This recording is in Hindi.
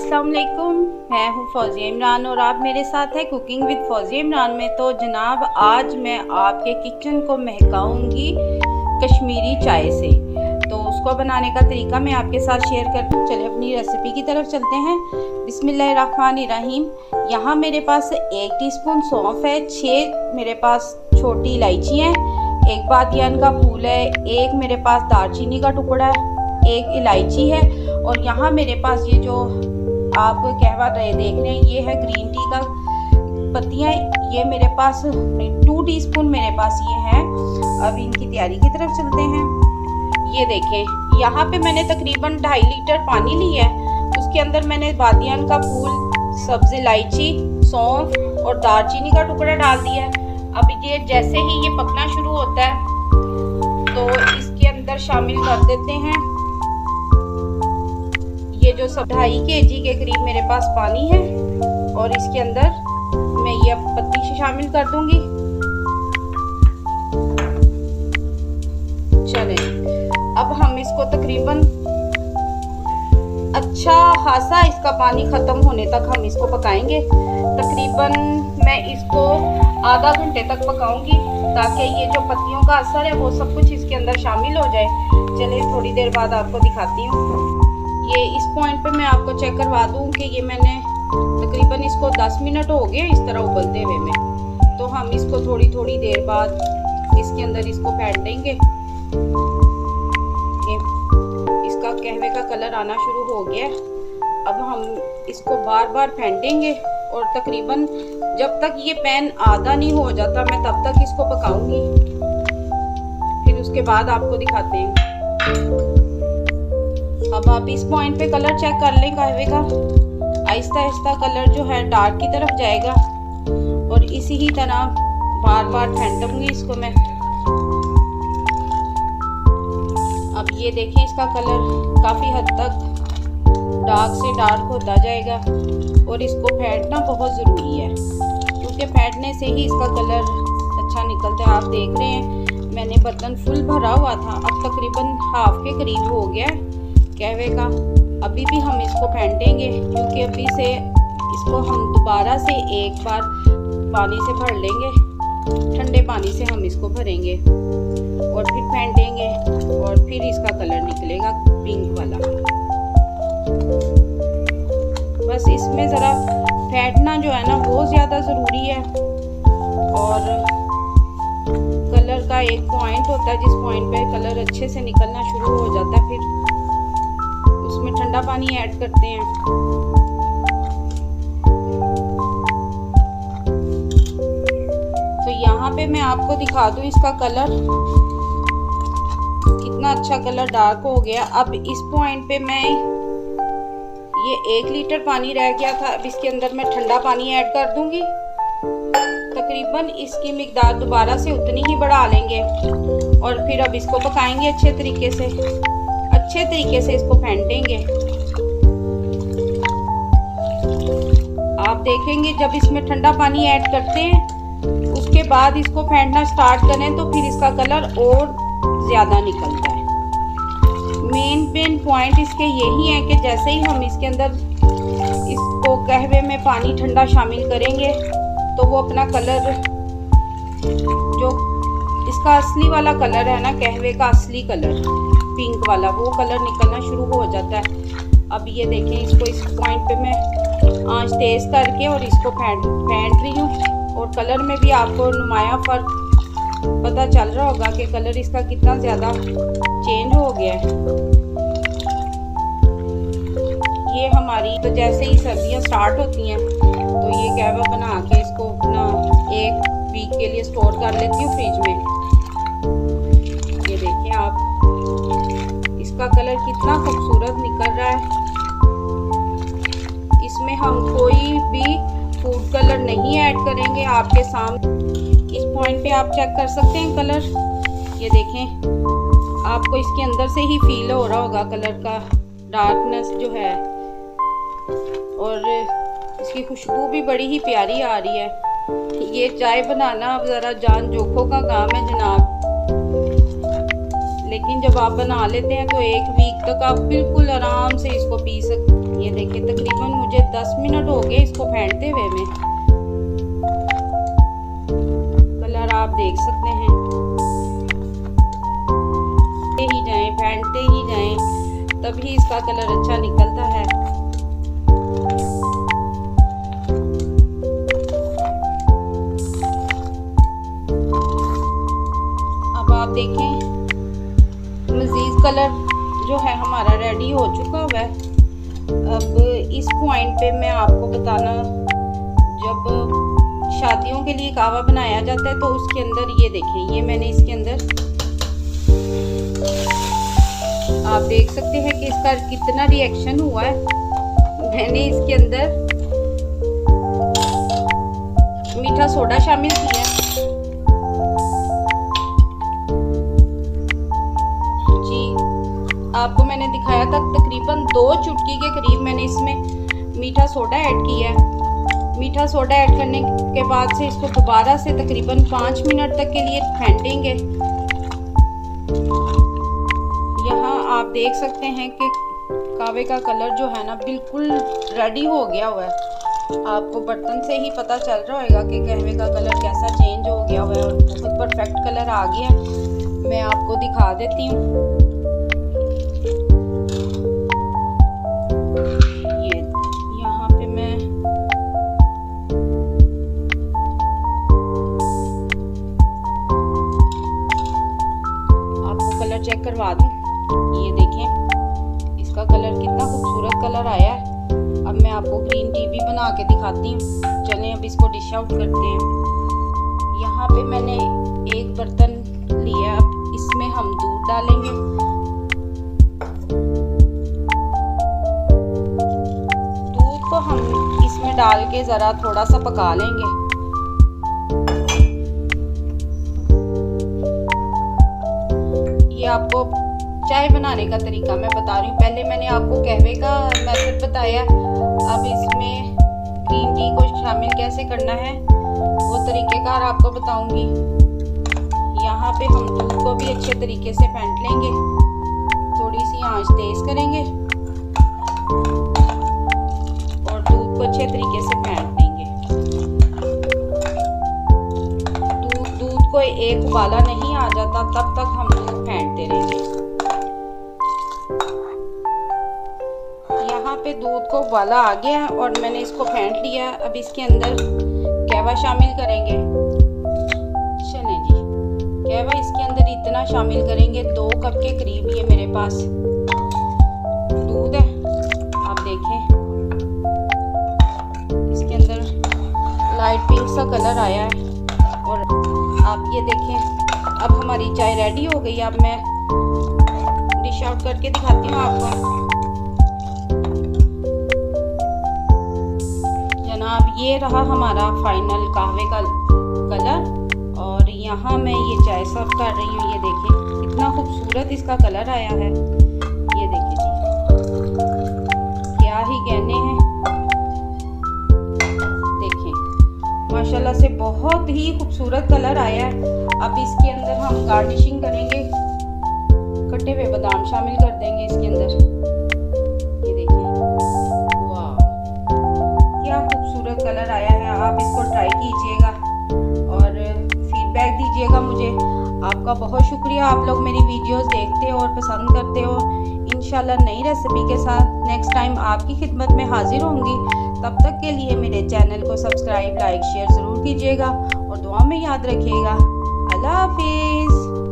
अस्सलाम वालेकुम, मैं हूँ फौजिया इमरान और आप मेरे साथ हैं कुकिंग विद फौजिया इमरान में। तो जनाब आज मैं आपके किचन को महकाऊंगी कश्मीरी चाय से। तो उसको बनाने का तरीका मैं आपके साथ शेयर करती हूँ। चलिए अपनी रेसिपी की तरफ चलते हैं। बिस्मिल्लाहिर्रहमानिर्रहीम। यहाँ मेरे पास 1 टीस्पून सौंफ है, 6 मेरे पास छोटी इलायची हैं, 1 बादियान का फूल है, 1 मेरे पास दालचीनी का टुकड़ा है, 1 इलायची है और यहाँ मेरे पास ये जो आप कहवा रहे देख रहे हैं ये है ग्रीन टी का पत्तियाँ। ये मेरे पास 2 टीस्पून मेरे पास ये है। अब इनकी तैयारी की तरफ चलते हैं। ये देखें यहाँ पे मैंने तकरीबन 2.5 लीटर पानी लिया है। उसके अंदर मैंने बादियान का फूल, सब्ज इलायची, सौंफ और दालचीनी का टुकड़ा डाल दिया है। अब ये जैसे ही ये पकना शुरू होता है तो इसके अंदर शामिल कर देते हैं ये जो 2.5 kg के करीब मेरे पास पानी है और इसके अंदर मैं ये पत्ती शामिल कर दूंगी। चलें अब हम इसको तकरीबन अच्छा खासा इसका पानी खत्म होने तक हम इसको पकाएंगे। तकरीबन मैं इसको आधा घंटे तक पकाऊंगी ताकि ये जो पत्तियों का असर है वो सब कुछ इसके अंदर शामिल हो जाए। चलिए थोड़ी देर बाद आपको दिखाती हूँ। ये इस पॉइंट पे मैं आपको चेक करवा दूँ कि ये मैंने तकरीबन इसको 10 मिनट हो गए इस तरह उबलते हुए में। तो हम इसको थोड़ी थोड़ी देर बाद इसके अंदर इसको फेंट देंगे। इसका कहवे का कलर आना शुरू हो गया। अब हम इसको बार बार फेंटेंगे और तकरीबन जब तक ये पैन आधा नहीं हो जाता मैं तब तक इसको पकाऊंगी। फिर उसके बाद आपको दिखाते हैं। अब आप इस पॉइंट पे कलर चेक कर लें कहवे का। आहिस्ता आहिस्ता कलर जो है डार्क की तरफ जाएगा और इसी ही तरह बार बार फेंटूंगी इसको मैं। अब ये देखें इसका कलर काफ़ी हद तक डार्क से डार्क होता जाएगा और इसको फेंटना बहुत ज़रूरी है क्योंकि फेंटने से ही इसका कलर अच्छा निकलता है। आप देख रहे हैं मैंने बर्तन फुल भरा हुआ था, अब तकरीबन हाफ के करीब हो गया है कहवे का। अभी भी हम इसको फेंटेंगे क्योंकि अभी से इसको हम दोबारा से एक बार पानी से भर लेंगे। ठंडे पानी से हम इसको भरेंगे और फिर फेंटेंगे और फिर इसका कलर निकलेगा पिंक वाला। बस इसमें ज़रा फेंटना जो है ना वो ज़्यादा ज़रूरी है और कलर का एक पॉइंट होता है जिस पॉइंट पे कलर अच्छे से निकलना शुरू हो जाता है फिर उसमें ठंडा पानी ऐड करते हैं। तो यहाँ पे मैं आपको दिखा दूँ इसका कलर कितना अच्छा कलर डार्क हो गया। अब इस पॉइंट पे मैं ये 1 लीटर पानी रह गया था, अब इसके अंदर मैं ठंडा पानी ऐड कर दूंगी। तकरीबन इसकी मिकदार दोबारा से उतनी ही बढ़ा लेंगे और फिर अब इसको पकाएंगे अच्छे तरीके से इसको फेंटेंगे। आप देखेंगे जब इसमें ठंडा पानी ऐड करते हैं उसके बाद इसको फेंटना स्टार्ट करें तो फिर इसका कलर और ज़्यादा निकलता है। मेन पॉइंट इसके यही है कि जैसे ही हम इसके अंदर इसको कहवे में पानी ठंडा शामिल करेंगे तो वो अपना कलर जो इसका असली वाला कलर है ना, कहवे का असली कलर पिंक वाला, वो कलर निकलना शुरू हो जाता है। अब ये देखें इसको इस पॉइंट पे मैं आंच तेज़ करके और इसको फेंट रही हूँ और कलर में भी आपको नुमाया फ़र्क पता चल रहा होगा कि कलर इसका कितना ज़्यादा चेंज हो गया है। ये हमारी तो जैसे ही सर्दियाँ स्टार्ट होती हैं तो ये कहवा बना के इसको अपना 1 वीक के लिए स्टोर कर लेती हूँ फ्रिज में। ये देखिए आप इसका कलर कितना खूबसूरत निकल रहा है। इसमें हम कोई भी फूड कलर नहीं ऐड करेंगे। आपके सामने इस पॉइंट पे आप चेक कर सकते हैं कलर। ये देखें आपको इसके अंदर से ही फील हो रहा होगा कलर का डार्कनेस जो है और इसकी खुशबू भी बड़ी ही प्यारी आ रही है। ये चाय बनाना ज़रा जान जोखों का काम है जनाब, लेकिन जब आप बना लेते हैं तो 1 वीक तक आप बिल्कुल आराम से इसको पी सकते हैं। ये देखिए तकरीबन 10 मिनट हो गए इसको फेंटते हुए में। कलर आप देख सकते हैं, फेंटते ही जाएं तभी इसका कलर अच्छा निकलता है। अब आप देखें मज़ीद कलर जो है हमारा रेडी हो चुका हुआ है। अब इस पॉइंट पे मैं आपको बताना, जब शादियों के लिए कहवा बनाया जाता है तो उसके अंदर ये देखें, ये मैंने इसके अंदर आप देख सकते हैं कि इसका कितना रिएक्शन हुआ है। मैंने इसके अंदर मीठा सोडा शामिल किया जी। आपको मैंने दिखाया था तकरीबन 2 चुटकी के करीब मैंने इसमें मीठा सोडा ऐड किया है। मीठा सोडा ऐड करने के बाद से इसको दोबारा से तकरीबन 5 मिनट तक के लिए फेंटेंगे। यहाँ आप देख सकते हैं कि कहवे का कलर जो है ना बिल्कुल रेडी हो गया हुआ है। आपको बर्तन से ही पता चल रहा होगा कि कहवे का कलर कैसा चेंज हो गया हुआ है और बहुत परफेक्ट कलर आ गया। मैं आपको दिखा देती हूँ, ये यहाँ पे मैं आपको कलर चेक करवा दूँ। ये देखें इसका कलर कितना खूबसूरत कलर आया है। अब मैं आपको ग्रीन टी भी बना के दिखाती हूँ। चलें अब इसको डिश आउट करते हैं। यहाँ पे मैंने एक बर्तन लिया, अब इसमें हम दूध डालेंगे। दूध को हम इसमें डाल के ज़रा थोड़ा सा पका लेंगे। ये आपको चाय बनाने का तरीका मैं बता रही हूँ। पहले मैंने आपको कहवे का मेथड बताया, अब इसमें ग्रीन टी को शामिल कैसे करना है वो तरीक़ेकार आपको बताऊंगी। यहाँ पे हम दूध को भी अच्छे तरीके से फेंट लेंगे, थोड़ी सी आंच तेज़ करेंगे और दूध को अच्छे तरीके से फेंट लेंगे। दूध को एक उबाला नहीं आ जाता तब तक हम दूध फेंटते रहेंगे। यहाँ पे दूध को उबाला आ गया है और मैंने इसको फेंट लिया। अब इसके अंदर कहवा शामिल करेंगे। चलें जी, कहवा इसके अंदर इतना शामिल करेंगे, 2 कप के करीब ये मेरे पास दूध है। आप देखें इसके अंदर लाइट पिंक सा कलर आया है और आप ये देखें अब हमारी चाय रेडी हो गई। अब मैं डिश आउट करके दिखाती हूँ आपको। जनाब ये रहा हमारा फाइनल कहवे का कलर और यहाँ मैं ये चाय सर्व कर रही हूँ। ये देखिए कितना खूबसूरत इसका कलर आया है। ये देखिए जी, क्या ही कहने हैं। देखें माशाल्लाह से बहुत ही खूबसूरत कलर आया है। अब इसके अंदर हम गार्निशिंग करेंगे, कटे हुए बादाम शामिल कर देंगे इसके अंदर। ये देखिए वाह क्या खूबसूरत कलर आया है। आप इसको ट्राई कीजिएगा और फीडबैक दीजिएगा मुझे। आपका बहुत शुक्रिया, आप लोग मेरी वीडियोस देखते हो और पसंद करते हो। इंशाल्लाह नई रेसिपी के साथ नेक्स्ट टाइम आपकी खिदमत में हाजिर होंगी। तब तक के लिए मेरे चैनल को सब्सक्राइब, लाइक, शेयर ज़रूर कीजिएगा और दुआ में याद रखिएगा। अल्लाह हाफिज़।